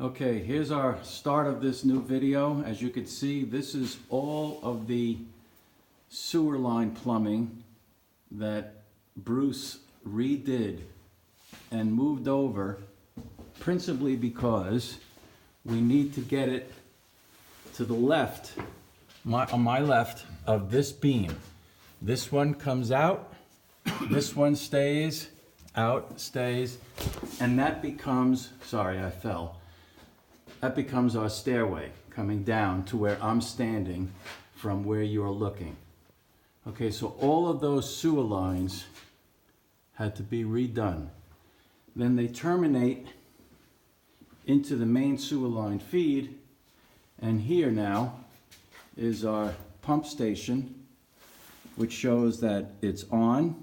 Okay, here's our start of this new video. As you can see, this is all of the sewer line plumbing that Bruce redid and moved over, principally because we need to get it to the left, on my left of this beam. This one comes out, this one stays, out, stays, and that becomes, sorry I fell, that becomes our stairway coming down to where I'm standing from where you're looking. Okay, so all of those sewer lines had to be redone. Then they terminate into the main sewer line feed, and here now is our pump station, which shows that it's on.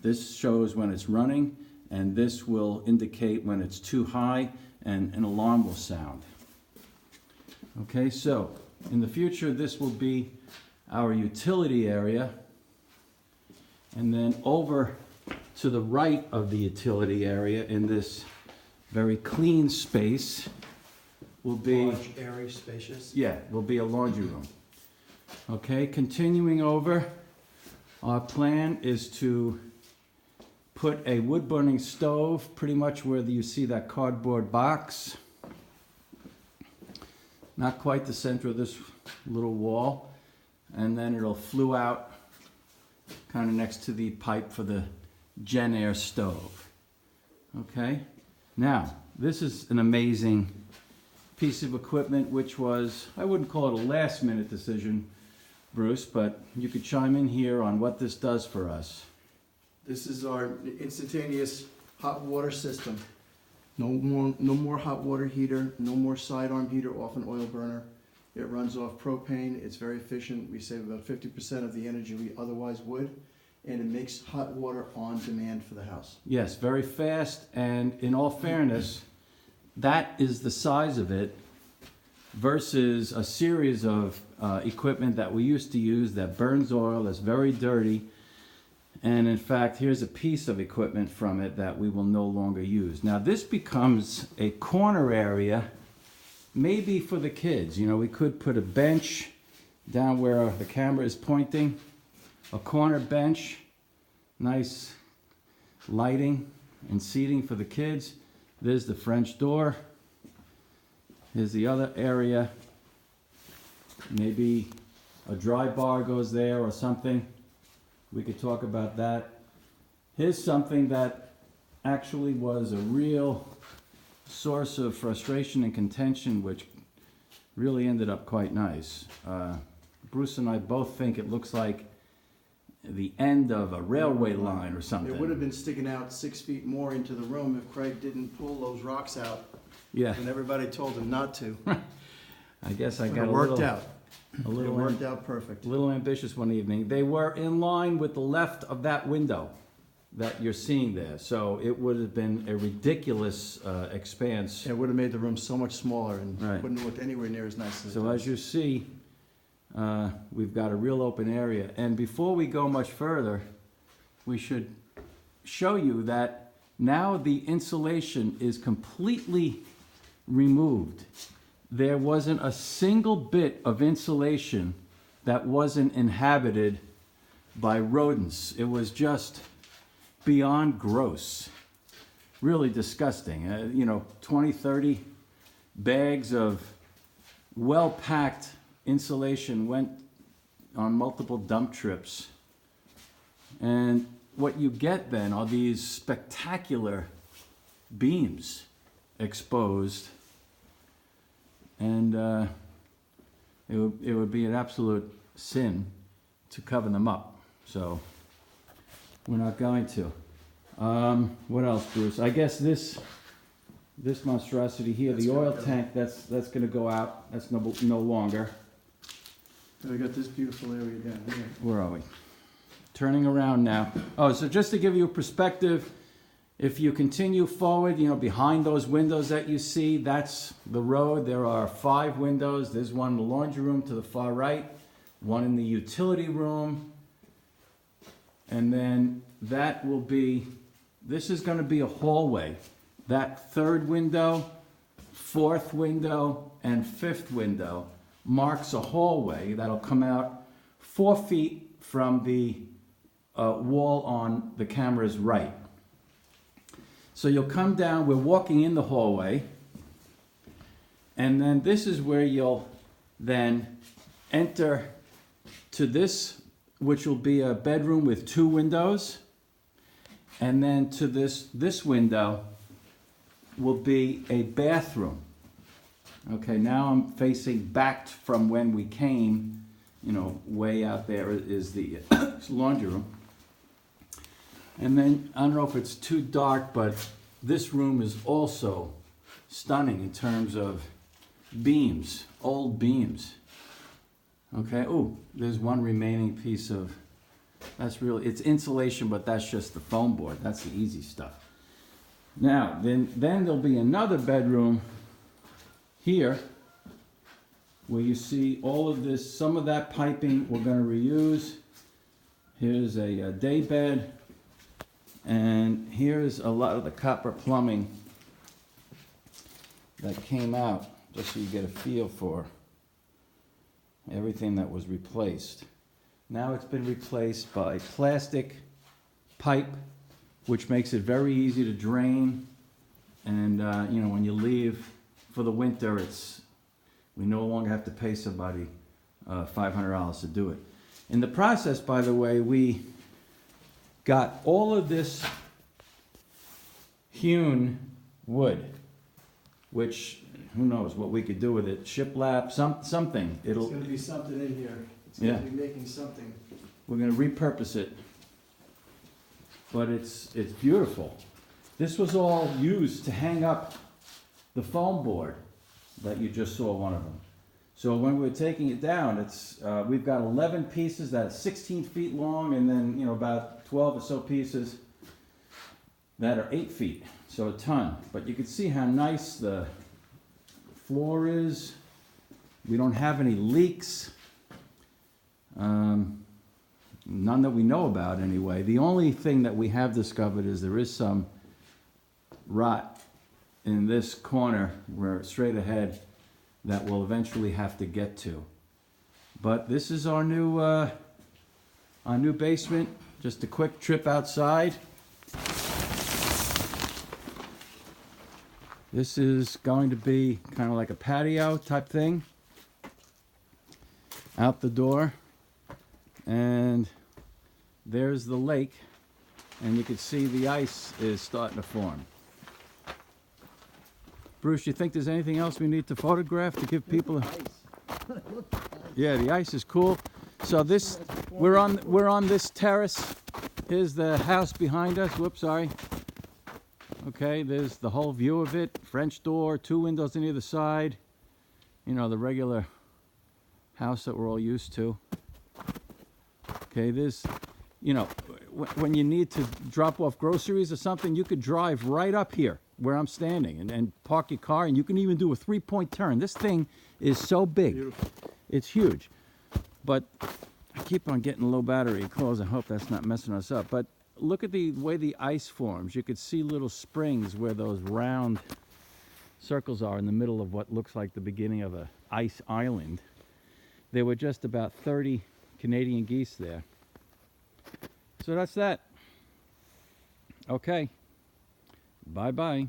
This shows when it's running, and this will indicate when it's too high, and an alarm will sound. Okay, so in the future this will be our utility area, and then over to the right of the utility area in this very clean space will be large, airy, spacious. Yeah, will be a laundry room. Okay, continuing over, our plan is to put a wood burning stove pretty much where you see that cardboard box. Not quite the center of this little wall, and then it'll flue out kind of next to the pipe for the Gen Air stove. Okay, now this is an amazing piece of equipment, which was, I wouldn't call it a last minute decision, Bruce, but you could chime in here on what this does for us. This is our instantaneous hot water system. No more hot water heater, no more sidearm heater off an oil burner. It runs off propane. It's very efficient. We save about 50% of the energy we otherwise would, and it makes hot water on demand for the house. Yes, very fast, and in all fairness, that is the size of it versus a series of equipment that we used to use that burns oil, that's very dirty. And in fact, here's a piece of equipment from it that we will no longer use. Now this becomes a corner area, maybe for the kids. You know, we could put a bench down where the camera is pointing, a corner bench, nice lighting and seating for the kids. There's the French door. Here's the other area. Maybe a dry bar goes there or something. We could talk about that. Here's something that actually was a real source of frustration and contention, which really ended up quite nice. Bruce and I both think it looks like the end of a railway line or something. It would have been sticking out 6 feet more into the room if Craig didn't pull those rocks out. Yeah. And everybody told him not to. I guess I But got it a worked little, out. a It little, worked out perfect. a little ambitious one evening. They were in line with the left of that window that you're seeing there. So it would have been a ridiculous expanse. It would have made the room so much smaller and Right. wouldn't have looked anywhere near as nice as it So does. as you see, we've got a real open area. And before we go much further, we should show you that now the insulation is completely removed. There wasn't a single bit of insulation that wasn't inhabited by rodents. It was just beyond gross. Really disgusting. 20, 30 bags of well-packed insulation went on multiple dump trips. And what you get then are these spectacular beams exposed, and it would be an absolute sin to cover them up. So we're not going to. What else, Bruce? I guess this monstrosity here, That's the gonna oil go. tank, that's going to go out. That's no longer. And we got this beautiful area down here. Where are we? Turning around now. Oh, so just to give you a perspective, if you continue forward, behind those windows that you see, that's the road. There are 5 windows. There's one in the laundry room to the far right, one in the utility room, and then that will be, this is going to be a hallway. That third window fourth window and fifth window marks a hallway that'll come out 4 feet from the wall on the camera's right. So you'll come down, we're walking in the hallway, and then this is where you'll then enter to this, which will be a bedroom with 2 windows, and then to this window will be a bathroom. Okay, now I'm facing back from when we came, you know, way out there is the laundry room. And then, I don't know if it's too dark, but this room is also stunning in terms of beams, old beams. Okay, ooh, there's one remaining piece of, that's really, it's insulation, but that's just the foam board. That's the easy stuff. Now, then there'll be another bedroom here where you see all of this, some of that piping we're going to reuse. Here's a day bed, and here's a lot of the copper plumbing that came out, just so you get a feel for everything that was replaced. Now it's been replaced by plastic pipe, which makes it very easy to drain. And you know, when you leave for the winter, we no longer have to pay somebody $500 to do it. In the process, by the way, we got all of this hewn wood, which who knows what we could do with it. Shiplap, something. There's gonna be something in here. It's Yeah. gonna be making something. We're gonna repurpose it. But it's beautiful. This was all used to hang up the foam board that you just saw one of them. So when we were taking it down, we've got 11 pieces that are 16 feet long, and then, you know, about 12 or so pieces that are 8 feet, so a ton. But you can see how nice the floor is. We don't have any leaks. None that we know about anyway. The only thing that we have discovered is there is some rot in this corner where straight ahead that we'll eventually have to get to. But this is our new basement. Just a quick trip outside. This is going to be kind of like a patio type thing. Out the door. And there's the lake, and you can see the ice is starting to form. Bruce, you think there's anything else we need to photograph to give people Yeah, the ice is cool. So this, we're on this terrace. Here's the house behind us. Whoops, sorry. Okay, there's the whole view of it. French door, 2 windows on either side. You know, the regular house that we're all used to. Okay, there's, you know, when you need to drop off groceries or something, you could drive right up here where I'm standing and park your car, and you can even do a 3-point turn. This thing is so big. Beautiful. It's huge. But I keep on getting low battery calls. I hope that's not messing us up. But look at the way the ice forms. You could see little springs where those round circles are in the middle of what looks like the beginning of an ice island. There were just about 30 Canadian geese there. So that's that. Okay. Bye-bye.